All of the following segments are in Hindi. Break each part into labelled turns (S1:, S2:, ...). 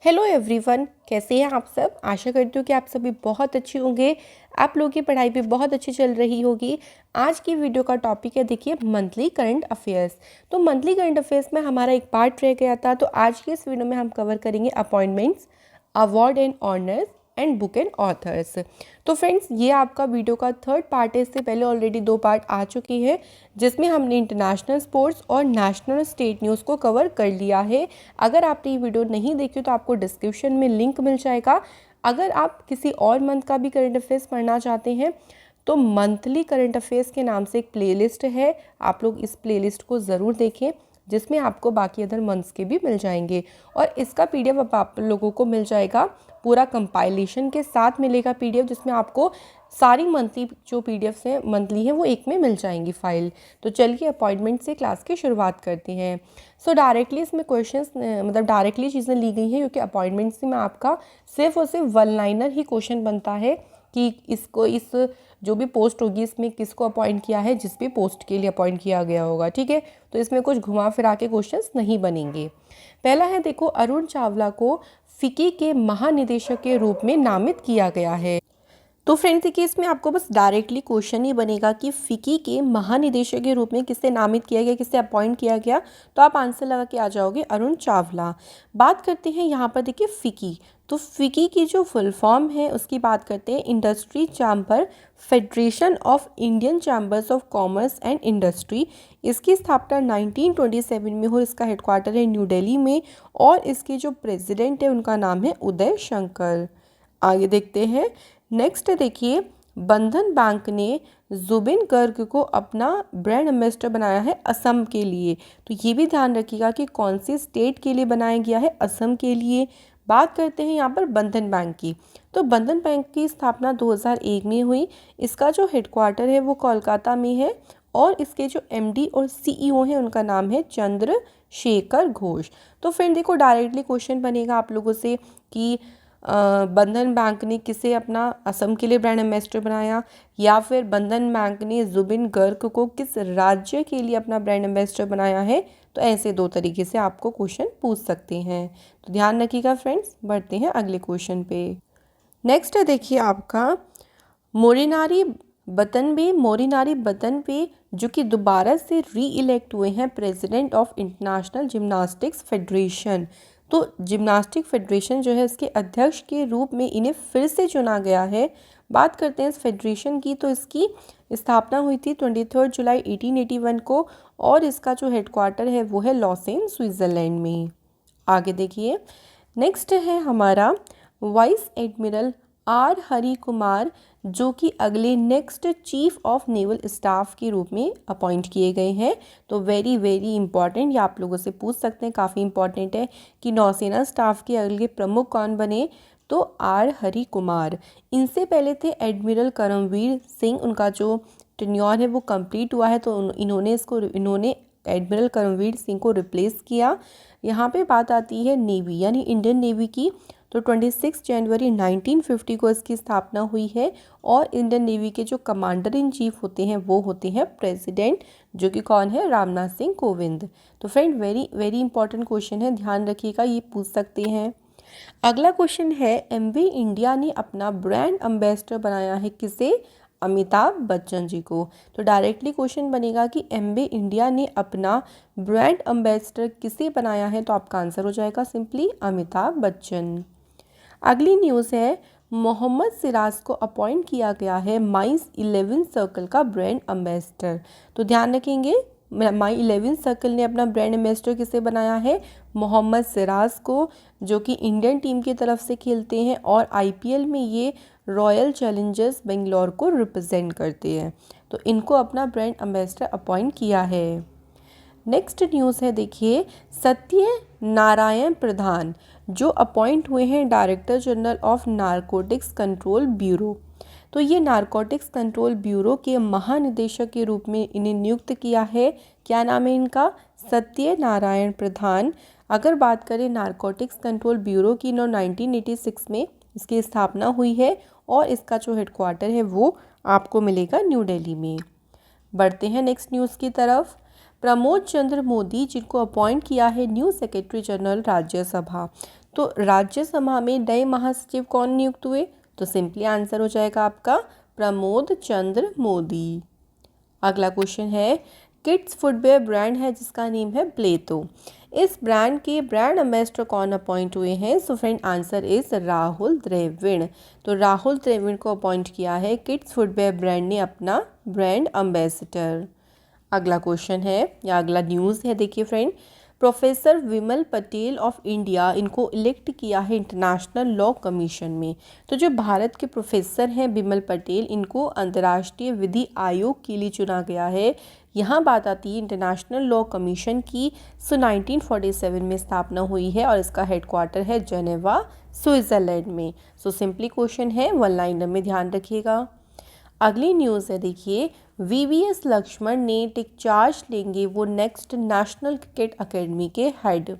S1: हेलो एवरीवन, कैसे हैं आप सब। आशा करती हूँ कि आप सभी बहुत अच्छे होंगे। आप लोगों की पढ़ाई भी बहुत अच्छी चल रही होगी। आज की वीडियो का टॉपिक है, देखिए, मंथली करंट अफेयर्स। तो मंथली करंट अफेयर्स में हमारा एक पार्ट रह गया था, तो आज की इस वीडियो में हम कवर करेंगे appointments, award and honours and book and authors. तो फ्रेंड्स, ये आपका वीडियो का थर्ड पार्ट है। इससे पहले ऑलरेडी 2 पार्ट आ चुकी है, जिसमें हमने इंटरनेशनल स्पोर्ट्स और नेशनल स्टेट न्यूज़ को कवर कर लिया है। अगर आपने ये वीडियो नहीं देखी तो आपको डिस्क्रिप्शन में लिंक मिल जाएगा। अगर आप किसी और मंथ का भी करंट अफेयर्स पढ़ना चाहते हैं तो मंथली करंट अफेयर्स के नाम से एक प्लेलिस्ट है, आप लोग इस प्लेलिस्ट को ज़रूर देखें, जिसमें आपको बाकी अदर मंथ्स के भी मिल जाएंगे। और इसका पीडीएफ आप लोगों को मिल जाएगा, पूरा कंपाइलेशन के साथ मिलेगा पीडीएफ, जिसमें आपको सारी मंथली जो पीडीएफ्स हैं मंथली हैं वो एक में मिल जाएंगी फाइल। तो चलिए अपॉइंटमेंट से क्लास की शुरुआत करते हैं। सो डायरेक्टली इसमें क्वेश्चंस मतलब डायरेक्टली चीज़ें ली गई हैं, क्योंकि अपॉइंटमेंट से में आपका सिर्फ और सिर्फ वन लाइनर ही क्वेश्चन बनता है कि इसको इस जो भी पोस्ट होगी इसमें किसको अपॉइंट किया है, जिस भी पोस्ट के लिए अपॉइंट किया गया होगा। ठीक है, तो इसमें कुछ घुमा फिरा के क्वेश्चंस नहीं बनेंगे। पहला है, देखो, अरुण चावला को फिक्की के महानिदेशक के रूप में नामित किया गया है। तो फ्रेंड्स, देखिए, इसमें आपको बस डायरेक्टली क्वेश्चन ही बनेगा कि फिक्की के महानिदेशक के रूप में किसे नामित किया गया, किसे अपॉइंट किया गया। तो आप आंसर लगा के आ जाओगे अरुण चावला। बात करते हैं यहाँ पर, देखिए, फिक्की। तो फिक्की की जो फुल फॉर्म है उसकी बात करते हैं, industry chamber federation of Indian chambers of commerce and industry. इसकी स्थापना 1927 में हुई। इसका हेडक्वार्टर है न्यू दिल्ली में, और इसके जो प्रेसिडेंट है उनका नाम है उदय शंकर। आगे देखते हैं। नेक्स्ट देखिए, बंधन बैंक ने जुबिन गर्ग को अपना ब्रांड एम्बेसडर बनाया है असम के लिए। तो ये भी ध्यान रखिएगा कि कौन सी स्टेट के लिए बनाया गया है, असम के लिए। बात करते हैं यहाँ पर बंधन बैंक की। तो बंधन बैंक की स्थापना 2001 में हुई। इसका जो हेडक्वार्टर है वो कोलकाता में है, और इसके जो एमडी और सीईओ हैं उनका नाम है चंद्रशेखर घोष। तो फ्रेंड देखो, डायरेक्टली क्वेश्चन बनेगा आप लोगों से कि बंधन बैंक ने किसे अपना असम के लिए ब्रांड एम्बेसडर बनाया, या फिर बंधन बैंक ने जुबिन गर्ग को किस राज्य के लिए अपना ब्रांड एम्बेसडर बनाया है। तो ऐसे 2 तरीके से आपको क्वेश्चन पूछ सकते हैं, तो ध्यान रखिएगा फ्रेंड्स। बढ़ते हैं अगले क्वेश्चन पे। नेक्स्ट है, देखिए, आपका मोरिनारी बतनबे, जो कि दोबारा से री इलेक्ट हुए हैं president of international gymnastics federation. तो जिम्नास्टिक फेडरेशन जो है उसके अध्यक्ष के रूप में इन्हें फिर से चुना गया है। बात करते हैं इस फेडरेशन की। तो इसकी स्थापना हुई थी 23 जुलाई 1881 को, और इसका जो हेडक्वार्टर है वो है लॉसेन, स्विट्ज़रलैंड में। आगे देखिए, नेक्स्ट है हमारा vice admiral R Hari Kumar, जो कि अगले next chief of naval staff के रूप में अपॉइंट किए गए हैं। तो वेरी वेरी इंपॉर्टेंट, ये आप लोगों से पूछ सकते हैं, काफ़ी इंपॉर्टेंट है कि नौसेना स्टाफ के अगले प्रमुख कौन बने। तो आर हरि कुमार। इनसे पहले थे एडमिरल करमवीर सिंह, उनका जो टेन्योर है वो कंप्लीट हुआ है, तो इन्होंने एडमिरल करमवीर सिंह को रिप्लेस किया। यहाँ पे बात आती है नेवी यानी इंडियन नेवी की। तो 26 जनवरी 1950 को इसकी स्थापना हुई है, और इंडियन नेवी के जो कमांडर इन चीफ होते हैं वो होते हैं प्रेसिडेंट, जो कि कौन है, रामनाथ सिंह कोविंद। तो friend, very very important question है, ध्यान रखिएगा, ये पूछ सकते हैं। अगला क्वेश्चन है, एमवे इंडिया ने अपना ब्रांड एम्बेसडर बनाया है किसे, अमिताभ बच्चन जी को। तो डायरेक्टली क्वेश्चन बनेगा कि एमवे इंडिया ने अपना ब्रांड एम्बेसडर किसे बनाया है। तो आपका आंसर हो जाएगा सिंपली अमिताभ बच्चन। अगली न्यूज़ है, मोहम्मद सिराज को अपॉइंट किया गया है माइस 11 सर्कल का ब्रांड एम्बेसडर। तो ध्यान रखेंगे, माई 11 सर्कल ने अपना ब्रांड एम्बेसडर किसे बनाया है, मोहम्मद सिराज को, जो कि इंडियन टीम की तरफ से खेलते हैं, और आईपीएल में ये रॉयल चैलेंजर्स बेंगलोर को रिप्रेजेंट करते हैं। तो इनको अपना ब्रांड एम्बेसडर अपॉइंट किया है। नेक्स्ट न्यूज़ है, देखिए, सत्य नारायण प्रधान, जो अपॉइंट हुए हैं director general of narcotics control bureau. तो ये नारकोटिक्स कंट्रोल ब्यूरो के महानिदेशक के रूप में इन्हें नियुक्त किया है। क्या नाम है इनका, सत्य नारायण प्रधान। अगर बात करें नारकोटिक्स कंट्रोल ब्यूरो की, 1986 में इसकी स्थापना हुई है, और इसका जो हेडक्वार्टर है वो आपको मिलेगा न्यू दिल्ली में। बढ़ते हैं नेक्स्ट न्यूज़ की तरफ। प्रमोद चंद्र मोदी जिनको अपॉइंट किया है न्यू सेक्रेटरी जनरल राज्यसभा। तो राज्यसभा में नए महासचिव कौन नियुक्त हुए? तो सिंपली आंसर हो जाएगा आपका प्रमोद चंद्र मोदी। अगला क्वेश्चन है, किड्स फुटवेयर ब्रांड है जिसका नेम है प्लेतो। इस ब्रांड के ब्रांड एम्बेसडर कौन अपॉइंट हुए हैं? So friend answer is Rahul Dravid. तो राहुल द्रविड़ को अपॉइंट किया है किड्स फुटवेयर ब्रांड ने अपना ब्रांड एम्बेसडर। अगला क्वेश्चन है या अगला न्यूज़ है, देखिए friend, professor Vimal Patel of India इनको इलेक्ट किया है इंटरनेशनल लॉ कमीशन में। तो जो भारत के प्रोफेसर हैं विमल पटेल, इनको अंतर्राष्ट्रीय विधि आयोग के लिए चुना गया है। यहाँ बात आती है इंटरनेशनल लॉ कमीशन की। 1947 में स्थापना हुई है और इसका हेडक्वार्टर है जेनेवा, स्विट्ज़रलैंड में। सो सिंपली क्वेश्चन है, वन लाइनर में ध्यान रखिएगा। अगली न्यूज़ है, देखिए, वीवीएस लक्ष्मण ने टेक चार्ज लेंगे वो नेक्स्ट नेशनल क्रिकेट अकेडमी के हेड।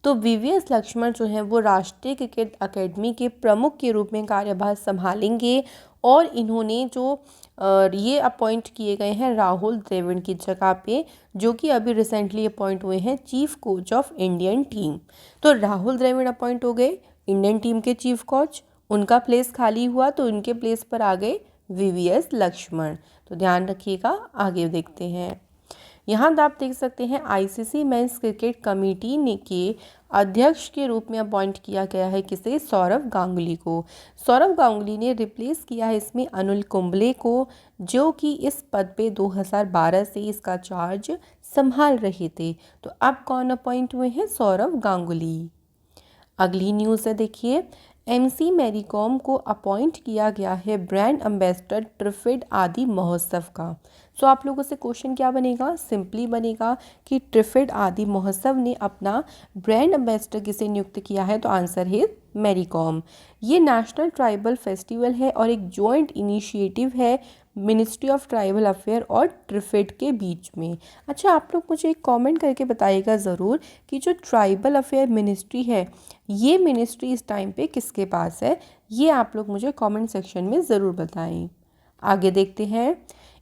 S1: तो वीवीएस लक्ष्मण जो हैं वो राष्ट्रीय क्रिकेट अकेडमी के प्रमुख के रूप में कार्यभार संभालेंगे और इन्होंने जो ये अपॉइंट किए गए हैं राहुल द्रविड़ की जगह पे, जो कि अभी रिसेंटली अपॉइंट हुए हैं chief coach of Indian team. तो राहुल द्रविड़ अपॉइंट हो गए इंडियन टीम के चीफ कोच, उनका प्लेस खाली हुआ तो उनके प्लेस पर आ गए वीवीएस लक्ष्मण। तो ध्यान रखिएगा। आगे देखते हैं, यहाँ आप देख सकते हैं आईसीसी मेंस क्रिकेट कमेटी ने के अध्यक्ष के रूप में अपॉइंट किया गया है किसे? सौरव गांगुली को। सौरव गांगुली ने रिप्लेस किया है इसमें अनिल कुंबले को, जो कि इस पद पे 2012 से इसका चार्ज संभाल रहे थे। तो अब कौन अपॉइंट हुए हैं? सौरव गांगुली। अगली न्यूज़ है, देखिए, एमसी मैरी कॉम को अपॉइंट किया गया है ब्रांड एम्बेसडर ट्रिफिड आदि महोत्सव का। सो आप लोगों से क्वेश्चन क्या बनेगा? सिंपली बनेगा कि ट्रिफिड आदि महोत्सव ने अपना ब्रांड एम्बेसडर किसे नियुक्त किया है? तो आंसर है मैरी कॉम। ये नेशनल ट्राइबल फेस्टिवल है और एक जॉइंट इनिशिएटिव है मिनिस्ट्री ऑफ ट्राइबल अफेयर और ट्रिफिड के बीच में। अच्छा, आप लोग मुझे एक कमेंट करके बताइएगा ज़रूर कि जो ट्राइबल अफेयर मिनिस्ट्री है, ये मिनिस्ट्री इस टाइम पे किसके पास है? ये आप लोग मुझे कमेंट सेक्शन में ज़रूर बताएं। आगे देखते हैं,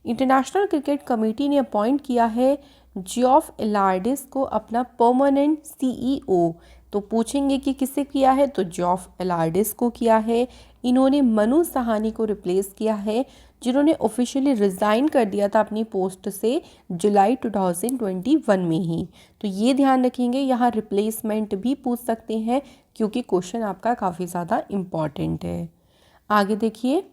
S1: इंटरनेशनल क्रिकेट कमेटी ने अपॉइंट किया है जियोफ एलार्डिस को अपना परमानेंट सीईओ। तो पूछेंगे कि किसे किया है? तो जियोफ एलार्डिस को किया है। इन्होंने मनु साहनी को रिप्लेस किया है, जिन्होंने ऑफिशियली रिज़ाइन कर दिया था अपनी पोस्ट से जुलाई 2021 में ही। तो ये ध्यान रखेंगे, यहाँ रिप्लेसमेंट भी पूछ सकते हैं क्योंकि क्वेश्चन आपका काफ़ी ज़्यादा इम्पॉर्टेंट है। आगे देखिए,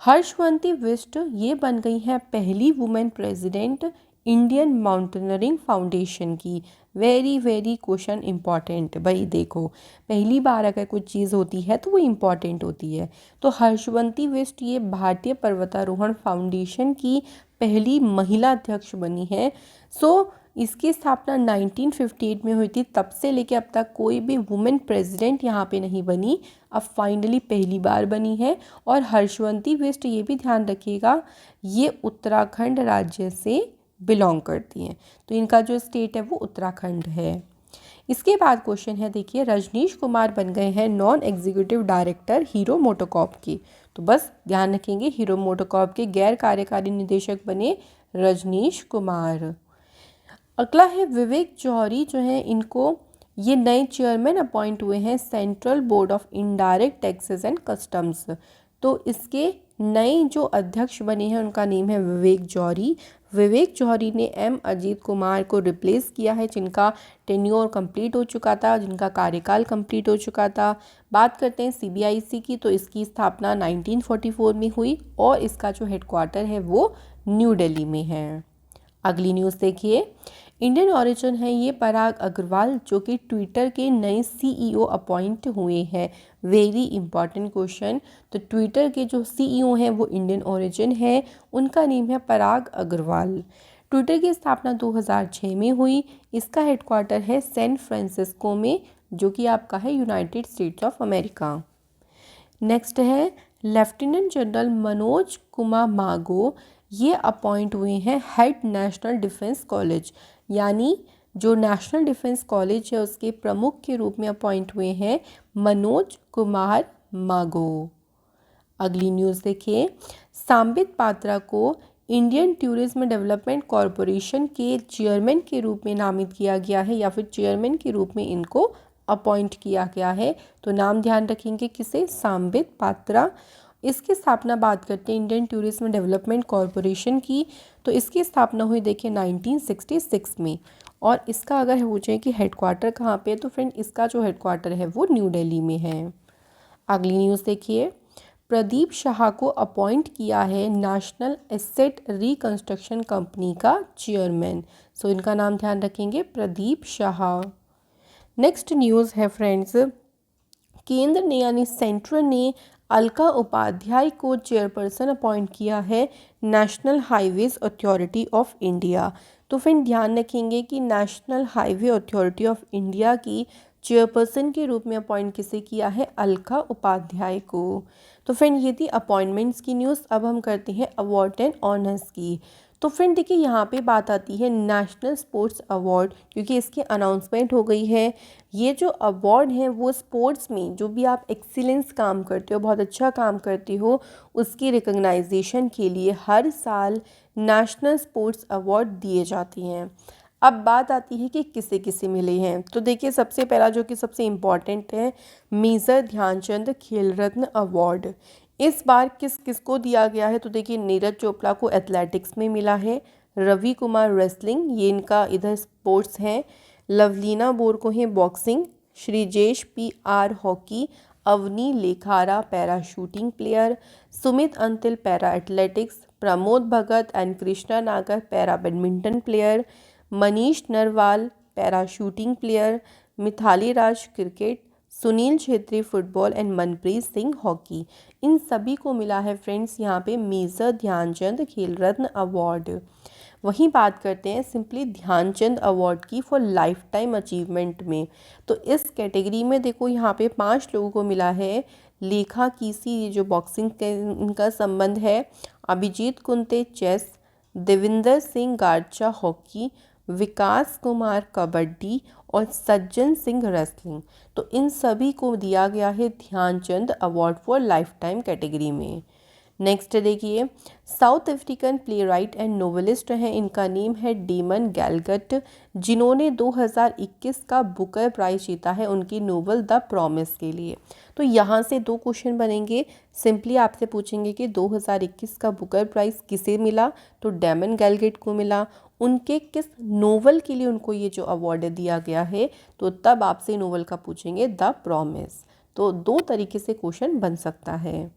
S1: हर्षवंती बिष्ट ये बन गई हैं पहली women president Indian mountaineering foundation की। Very very question important. भाई देखो, पहली बार अगर कुछ चीज़ होती है तो वो इम्पॉर्टेंट होती है। तो हर्षवंती बिष्ट ये भारतीय पर्वतारोहण फाउंडेशन की पहली महिला अध्यक्ष बनी है। सो इसकी स्थापना 1958 में हुई थी। तब से लेके अब तक कोई भी वुमेन प्रेसिडेंट यहाँ पे नहीं बनी, अब फाइनली पहली बार बनी है। और हर्षवंती बिष्ट ये भी ध्यान रखिएगा, ये उत्तराखंड राज्य से बिलोंग करती हैं। तो इनका जो स्टेट है वो उत्तराखंड है। इसके बाद क्वेश्चन है, देखिए, रजनीश कुमार बन गए हैं non executive director hero MotoCorp की। तो बस ध्यान रखेंगे, हीरो मोटोकॉर्प के गैर कार्यकारी निदेशक बने रजनीश कुमार। अगला है विवेक जौहरी, जो है इनको ये नए चेयरमैन अपॉइंट हुए हैं central board of indirect taxes and customs. तो इसके नए जो अध्यक्ष बने हैं उनका नेम है विवेक जौहरी। विवेक जौहरी ने एम अजीत कुमार को रिप्लेस किया है, जिनका टेन्योर कंप्लीट हो चुका था, जिनका कार्यकाल कंप्लीट हो चुका था। बात करते हैं सीबीआईसी की, तो इसकी स्थापना 1944 में हुई और इसका जो हेडक्वार्टर है वो न्यू दिल्ली में है। अगली न्यूज़ देखिए, इंडियन ओरिजिन है ये पराग अग्रवाल, जो कि ट्विटर के नए सीईओ अपॉइंट हुए हैं। Very important question. तो ट्विटर के जो सीईओ हैं वो इंडियन ओरिजिन है, उनका नेम है पराग अग्रवाल। ट्विटर की स्थापना 2006 में हुई। इसका हेडक्वार्टर है सैन फ्रांसिस्को में, जो कि आपका है United states of America. Next है लेफ्टिनेंट जनरल मनोज कुमार मागो, ये अपॉइंट हुए हैं हेड नेशनल डिफेंस कॉलेज, यानी जो नेशनल डिफेंस कॉलेज है उसके प्रमुख के रूप में अपॉइंट हुए हैं मनोज कुमार मागो। अगली न्यूज़ देखिए, सांबित पात्रा को इंडियन टूरिज्म डेवलपमेंट कॉरपोरेशन के चेयरमैन के रूप में नामित किया गया है या फिर चेयरमैन के रूप में इनको अपॉइंट किया गया है। तो नाम ध्यान रखेंगे किसे, सांबित पात्रा। इसकी स्थापना बात करते हैं इंडियन टूरिज्म डेवलपमेंट कॉरपोरेशन की, तो इसकी स्थापना हुई देखिए 1966 में। और इसका अगर पूछें कि हेडक्वार्टर कहाँ पे, तो फ्रेंड इसका जो हेडक्वार्टर है वो न्यू दिल्ली में है। अगली न्यूज़ देखिए, प्रदीप शाह को अपॉइंट किया है नेशनल एसेट रिकंस्ट्रक्शन कंपनी का चेयरमैन। सो इनका नाम ध्यान रखेंगे, प्रदीप शाह। नेक्स्ट न्यूज़ है फ्रेंड्स, केंद्र ने यानी सेंट्रल ने अलका उपाध्याय को चेयरपर्सन अपॉइंट किया है national highways authority of India. तो फ्रेंड ध्यान रखेंगे कि national highway authority of India की चेयरपर्सन के रूप में अपॉइंट किसे किया है, अलका उपाध्याय को। तो फ्रेंड ये थी अपॉइंटमेंट्स की न्यूज़। अब हम करते हैं अवार्ड एंड ऑनर्स की। तो फ्रेंड देखिए यहाँ पे बात आती है नेशनल स्पोर्ट्स अवार्ड, क्योंकि इसकी अनाउंसमेंट हो गई है। ये जो अवार्ड है वो स्पोर्ट्स में जो भी आप एक्सीलेंस काम करते हो, बहुत अच्छा काम करते हो, उसकी रिकग्नाइजेशन के लिए हर साल नेशनल स्पोर्ट्स अवार्ड दिए जाते हैं। अब बात आती है कि किसे किसे मिले हैं। तो देखिए सबसे पहला जो कि सबसे इम्पॉर्टेंट है, मेजर ध्यानचंद खेल रत्न अवार्ड। इस बार किस किस को दिया गया है, तो देखिए नीरज चोपड़ा को एथलेटिक्स में मिला है, रवि कुमार रेसलिंग, ये इनका इधर स्पोर्ट्स हैं, लवलीना बोर को है boxing, Sreejesh PR hockey, Avani Lekhara para shooting player, Sumit Antil para athletics, Pramod Bhagat and Krishna Nagar para badminton player, Manish Narwal para shooting player, Mithali Raj cricket, Sunil Chhetri football and Manpreet Singh hockey. इन सभी को मिला है फ्रेंड्स यहाँ पे मेजर ध्यानचंद खेल रत्न अवार्ड। वहीं बात करते हैं सिंपली ध्यानचंद अवार्ड की फॉर लाइफ टाइम अचीवमेंट में। तो इस कैटेगरी में देखो यहाँ पे 5 लोगों को मिला है। लेखा कीसी, ये जो बॉक्सिंग के इनका संबंध है, अभिजीत कुंते चेस, देविंदर सिंह गारचा हॉकी, विकास कुमार कबड्डी और सज्जन सिंह रेसलिंग। तो इन सभी को दिया गया है Dhyan Chand award for lifetime category में। नेक्स्ट देखिए, South African playwright and novelist हैं, इनका नेम है डेमन गैलगट, जिन्होंने 2021 का बुकर प्राइज जीता है उनकी नोवेल द प्रॉमिस के लिए। तो यहाँ से 2 क्वेश्चन बनेंगे। सिंपली आपसे पूछेंगे कि 2021 का बुकर प्राइज किसे मिला, तो डेमन गैलगट को मिला। उनके किस नोवेल के लिए उनको ये जो अवार्ड दिया गया है, तो तब आपसे नोवेल का पूछेंगे द प्रॉमिस। तो 2 तरीके से क्वेश्चन बन सकता है।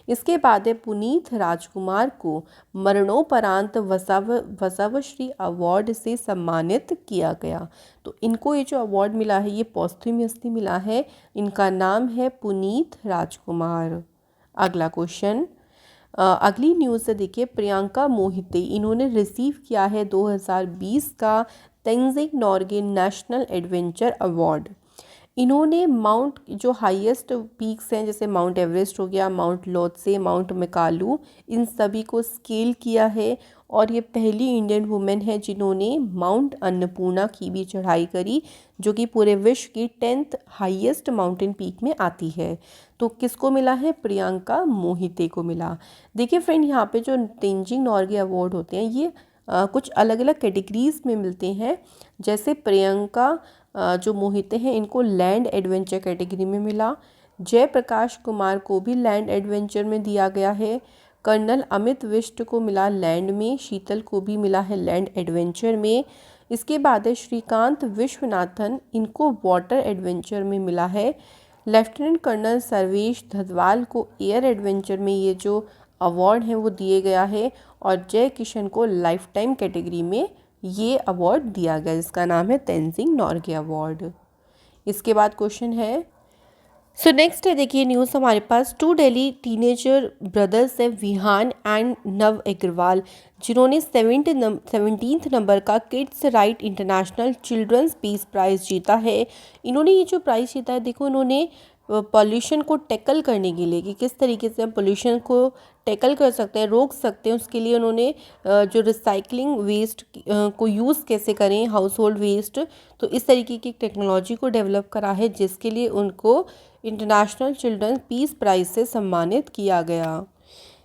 S1: इसके बाद है पुनीत राजकुमार को मरणोपरांत वसवश्री अवार्ड से सम्मानित किया गया। तो इनको ये जो अवार्ड मिला है ये पॉस्थ्यूमसली मिला है। इनका नाम है पुनीत राजकुमार। अगला क्वेश्चन, अगली न्यूज़ से देखिए, प्रियंका मोहिते इन्होंने रिसीव किया है 2020 का Tenzing Norgay national adventure award. इन्होंने माउंट जो हाईएस्ट पीक्स हैं जैसे माउंट एवरेस्ट हो गया, माउंट लोत्से, माउंट मेकालू, इन सभी को स्केल किया है। और ये पहली इंडियन वुमेन है जिन्होंने माउंट अन्नपूर्णा की भी चढ़ाई करी, जो कि पूरे विश्व की 10th हाईएस्ट माउंटेन पीक में आती है। तो किसको मिला है, प्रियंका मोहिते को मिला। देखिए फ्रेंड, यहाँ पे जो तेंजिंग नोर्गे अवार्ड होते हैं ये कुछ अलग अलग कैटेगरीज में मिलते हैं। जैसे प्रियंका जो मोहिते हैं इनको लैंड एडवेंचर कैटेगरी में मिला, जयप्रकाश कुमार को भी लैंड एडवेंचर में दिया गया है, कर्नल अमित विष्ट को मिला लैंड में, शीतल को भी मिला है लैंड एडवेंचर में। इसके बाद है श्रीकांत विश्वनाथन, इनको वाटर एडवेंचर में मिला है। लेफ्टिनेंट कर्नल सर्वेश धदवाल को एयर एडवेंचर में ये जो अवार्ड है वो दिए गया है। और जय किशन को लाइफ टाइम कैटेगरी में ये अवार्ड दिया गया जिसका नाम है तेंजिंग नोर्गे अवार्ड। इसके बाद क्वेश्चन है, सो नेक्स्ट है देखिए न्यूज़ हमारे पास, 2 दिल्ली टीनेजर ब्रदर्स है विहान एंड नव अग्रवाल, जिन्होंने 17th नंबर का kids right international children's peace prize जीता है। इन्होंने ये जो प्राइज़ जीता है, देखो इन्होंने पॉल्यूशन को टैकल करने के लिए कि किस तरीके से हम पॉल्यूशन को टैकल कर सकते हैं, रोक सकते हैं, उसके लिए उन्होंने जो रिसाइकलिंग वेस्ट को यूज़ कैसे करें, हाउस होल्ड वेस्ट, तो इस तरीके की टेक्नोलॉजी को डेवलप करा है जिसके लिए उनको इंटरनेशनल चिल्ड्रन पीस प्राइज़ से सम्मानित किया गया।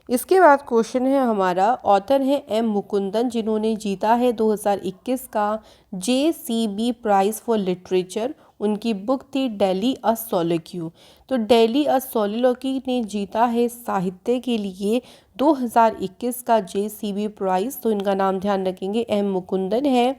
S1: इसके बाद क्वेश्चन है हमारा, ऑथर है एम मुकुंदन, जिन्होंने जीता है 2021 का JCB प्राइज़ फॉर लिटरेचर। उनकी बुक थी डेली अ सोलोक्यू। तो डेली अ सोलोक्यू ने जीता है साहित्य के लिए 2021 का JCB प्राइज़। तो इनका नाम ध्यान रखेंगे, एम मुकुंदन है।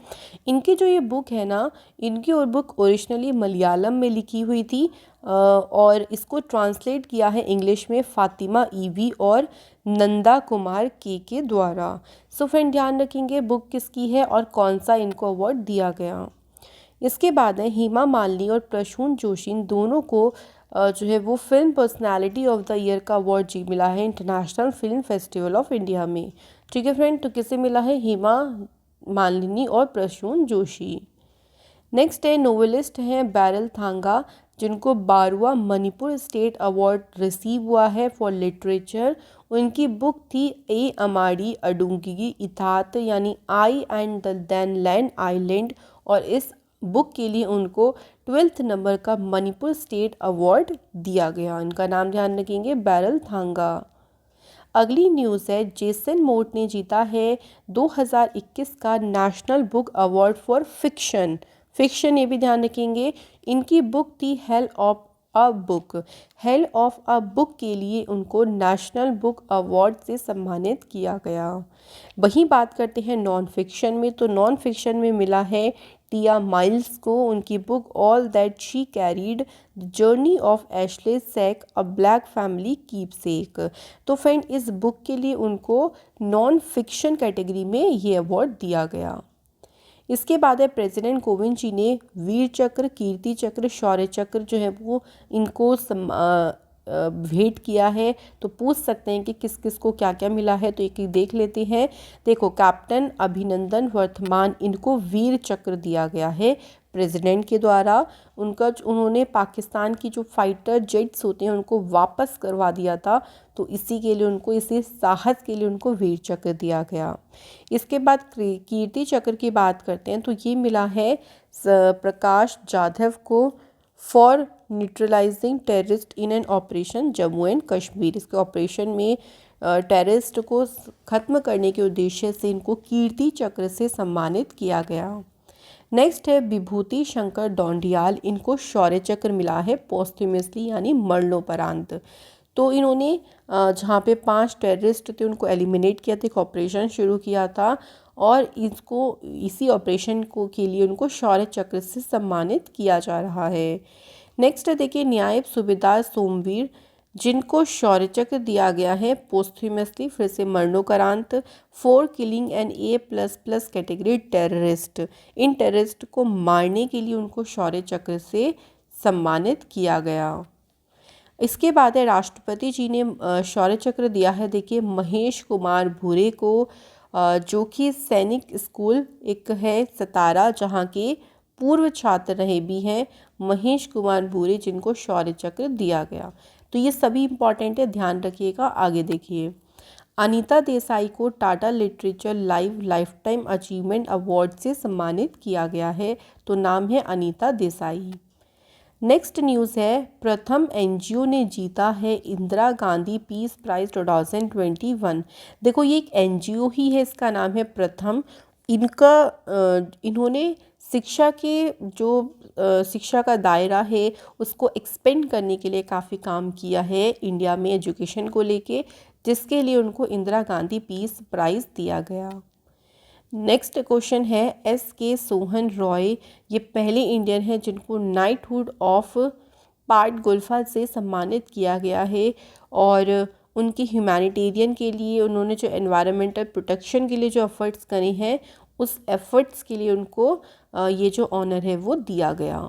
S1: इनकी जो ये बुक है ना, इनकी और बुक ओरिजिनली मलयालम में लिखी हुई थी और इसको ट्रांसलेट किया है इंग्लिश में फातिमा ईवी और नंदा कुमार के द्वारा। सो फ्रेंड ध्यान रखेंगे बुक किसकी है और कौन सा इनको अवार्ड दिया गया। इसके बाद है हेमा मालिनी और प्रसून जोशी, इन दोनों को जो है वो film personality of the year का अवार्ड जी मिला है international film festival of India में। ठीक है फ्रेंड, तो किसे मिला है? हेमा मालिनी और प्रसून जोशी। नेक्स्ट है नोवेलिस्ट हैं बैरल थांगा, जिनको 12वां मणिपुर स्टेट अवार्ड रिसीव हुआ है फॉर लिटरेचर। उनकी बुक थी ए अमाड़ी अडुंगी इथात, यानी I and the then land island, और इस बुक के लिए उनको 12th नंबर का मणिपुर स्टेट अवार्ड दिया गया। इनका नाम ध्यान रखेंगे, बैरल थांगा। अगली न्यूज़ है, जेसन मोट ने जीता है 2021 का national book award for fiction. Fiction ये भी ध्यान रखेंगे। इनकी बुक थी hell of a book. Hell of a book के लिए उनको नेशनल बुक अवार्ड से सम्मानित किया गया। वहीं बात करते हैं नॉन फिक्शन में, तो नॉन फिक्शन में मिला है टिया माइल्स को, उनकी book all that she carried, the journey of Ashley sack a black family keepsake. तो फ्रेंड इस बुक के लिए उनको नॉन फिक्शन कैटेगरी में ये अवार्ड दिया गया। इसके बाद है प्रेसिडेंट कोविंद जी ने वीर चक्र, कीर्ति चक्र, शौर्य चक्र जो है वो इनको भेंट किया है। तो पूछ सकते हैं कि किस किस को क्या क्या मिला है, तो एक एक देख लेते हैं। देखो, कैप्टन अभिनंदन वर्तमान, इनको वीर चक्र दिया गया है प्रेसिडेंट के द्वारा। उन्होंने पाकिस्तान की जो फाइटर जेट्स होते हैं उनको वापस करवा दिया था, तो इसी के लिए उनको, इसी साहस के लिए उनको वीर चक्र दिया गया। इसके बाद कीर्ति चक्र की बात करते हैं, तो ये मिला है प्रकाश जाधव को for neutralising terrorist in an operation Jammu and Kashmir. इसके ऑपरेशन में टेररिस्ट को ख़त्म करने के उद्देश्य से इनको कीर्ति चक्र से सम्मानित किया गया। नेक्स्ट है विभूति शंकर डोंडियाल, इनको शौर्य चक्र मिला है पोस्टह्यूमसली, यानी मरणोपरांत। तो इन्होंने जहाँ पे 5 टेररिस्ट थे उनको एलिमिनेट किया था, एक ऑपरेशन शुरू किया था, और इसको इसी ऑपरेशन को के लिए उनको शौर्य चक्र से सम्मानित किया जा रहा है। नेक्स्ट देखिए नायब सूबेदार सोमवीर, जिनको शौर्य चक्र दिया गया है पोस्टह्यूमसली, फिर से मरणोपरांत, for killing an A++ category terrorist. इन टेररिस्ट को मारने के लिए उनको शौर्य चक्र से सम्मानित किया गया। इसके बाद है राष्ट्रपति जी ने शौर्य चक्र दिया है, देखिए महेश कुमार भूरे को, जो कि सैनिक स्कूल एक है सतारा, जहाँ के पूर्व छात्र रहे भी हैं महेश कुमार भूरे, जिनको शौर्य चक्र दिया गया। तो ये सभी इंपॉर्टेंट है, ध्यान रखिएगा। आगे देखिए, अनीता देसाई को Tata literature life time achievement award से सम्मानित किया गया है। तो नाम है अनीता देसाई। नेक्स्ट न्यूज़ है, प्रथम NGO ने जीता है इंदिरा गांधी पीस प्राइज़ 2021। देखो, ये एक NGO ही है, इसका नाम है प्रथम। इन्होंने शिक्षा के जो शिक्षा का दायरा है उसको एक्सपेंड करने के लिए काफ़ी काम किया है इंडिया में एजुकेशन को लेके, जिसके लिए उनको इंदिरा गांधी पीस प्राइज़ दिया गया। नेक्स्ट क्वेश्चन है, SK सोहन रॉय, ये पहले इंडियन हैं जिनको नाइटहुड ऑफ पार्ट गुल्फा से सम्मानित किया गया है, और उनकी ह्यूमैनिटेरियन के लिए उन्होंने जो एनवायरमेंटल प्रोटेक्शन के लिए जो एफ़र्ट्स करे हैं, उस एफ़र्ट्स के लिए उनको ये जो ऑनर है वो दिया गया।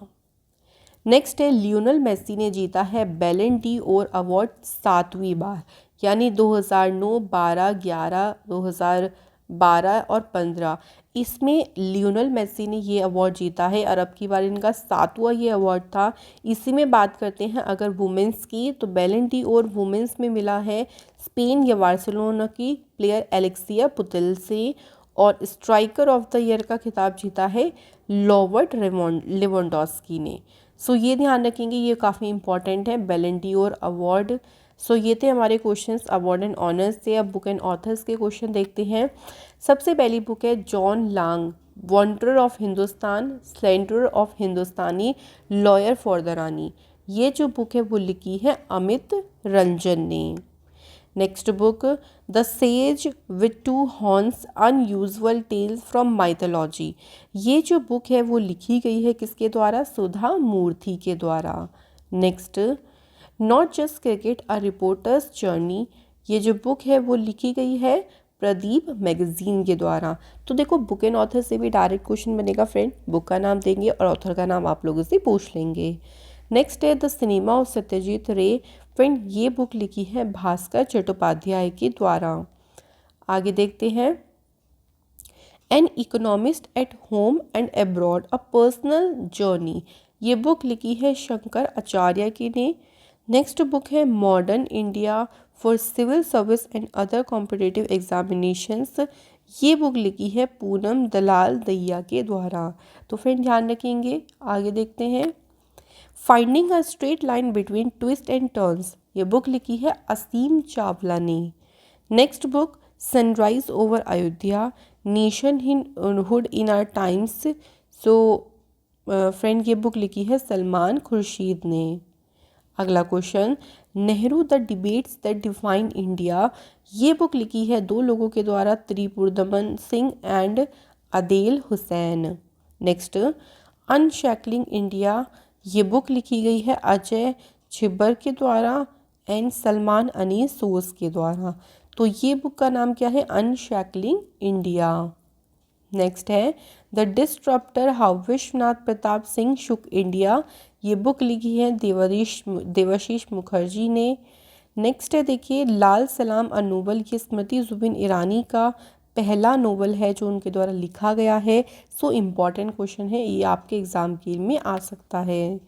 S1: नेक्स्ट है, लियोनेल मेसी ने जीता है बैलन डी और अवार्ड 7वीं बार, यानी 2009, 12, 11, 2012 और 15। इसमें लियोनेल मेसी ने ये अवार्ड जीता है, और अब की बार इनका 7वां ये अवार्ड था। इसी में बात करते हैं अगर वुमेंस की, तो बैलन डी और वुमेंस में मिला है स्पेन या बार्सिलोना की प्लेयर एलेक्सिया पुतेल्सी, और स्ट्राइकर ऑफ द ईयर का खिताब जीता है रॉबर्ट लेवेंडोस्की ने। सो ये ध्यान रखेंगे, ये काफ़ी इंपॉर्टेंट है बैलन डी और अवार्ड सो ये थे हमारे क्वेश्चंस अवार्ड एंड ऑनर्स से। अब बुक एंड ऑथर्स के क्वेश्चन देखते हैं। सबसे पहली बुक है John Lang, wanderer of Hindustan, slanderer of Hindustani, lawyer for the Rani. ये जो बुक है वो लिखी है अमित रंजन ने। Next book the sage with two horns unusual tales from mythology. ये जो बुक है वो लिखी गई है किसके द्वारा? सुधा मूर्ति के द्वारा। Next not just cricket a reporters journey. ये जो बुक है वो लिखी गई है प्रदीप मैगजीन के द्वारा। तो देखो बुक एंड ऑथर से भी डायरेक्ट क्वेश्चन बनेगा फ्रेंड, बुक का नाम देंगे और ऑथर का नाम आप लोगों से पूछ लेंगे। नेक्स्ट है द सिनेमा ऑफ सत्यजीत रे। फ्रेंड ये बुक लिखी है भास्कर चट्टोपाध्याय के द्वारा। आगे देखते हैं an economist at home and abroad a personal journey. ये बुक लिखी है शंकर आचार्य की ने। नेक्स्ट बुक है modern India for civil service and other competitive examinations. ये बुक लिखी है पूनम दलाल दहिया के द्वारा। तो फ्रेंड ध्यान रखेंगे। आगे देखते हैं finding a straight line between twist and turns. ये बुक लिखी है असीम चावला ने। Next book sunrise over Ayodhya, nationhood in our times. So friend ये बुक लिखी है सलमान खुर्शीद ने। अगला question Nehru the debates that define India. ये बुक लिखी है दो लोगों के द्वारा, Tripurdaman Singh and Adeel Hussain. Next unshackling India. ये बुक लिखी गई है अजय छिब्बर के द्वारा एंड सलमान अनीस सोस के द्वारा। तो ये बुक का नाम क्या है? Unshackling India. नेक्स्ट है the disruptor how Vishwanath Pratap Singh shook India. ये बुक लिखी है देवाशीष मुखर्जी ने। नेक्स्ट है देखिए लाल सलाम अ नोबल। ये स्मृति जुबिन ईरानी का पहला नोवेल है जो उनके द्वारा लिखा गया है। सो इम्पॉर्टेंट क्वेश्चन है, ये आपके एग्जाम के में आ सकता है।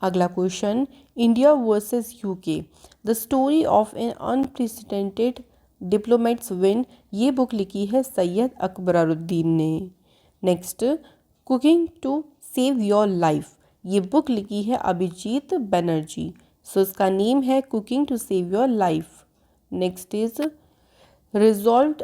S1: अगला question India versus UK the story of an unprecedented diplomats win. ये बुक लिखी है सैयद अकबरुद्दीन ने। Next cooking to save your life. ये बुक लिखी है अभिजीत बनर्जी। सो इसका नेम है cooking to save your life. Next is resolve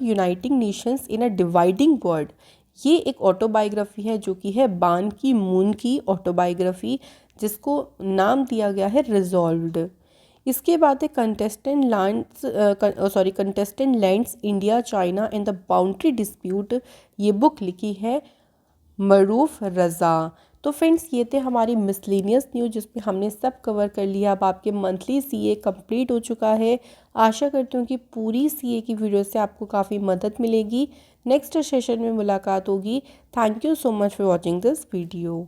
S1: uniting nations in a dividing world. ये एक ऑटोबायोग्राफी है जो कि है बान की मून की ऑटोबायोग्राफी, जिसको नाम दिया गया है रिजॉल्व्ड। इसके बाद है contestant lands India China and the boundary dispute. ये बुक लिखी है मरूफ रज़ा। तो फ्रेंड्स ये थे हमारी मिसलेनियस न्यूज़ जिसमें हमने सब कवर कर लिया। अब आपके मंथली सीए कंप्लीट हो चुका है। आशा करती हूँ कि पूरी सीए की वीडियो से आपको काफ़ी मदद मिलेगी। नेक्स्ट सेशन में मुलाकात होगी। Thank you so much for watching this video.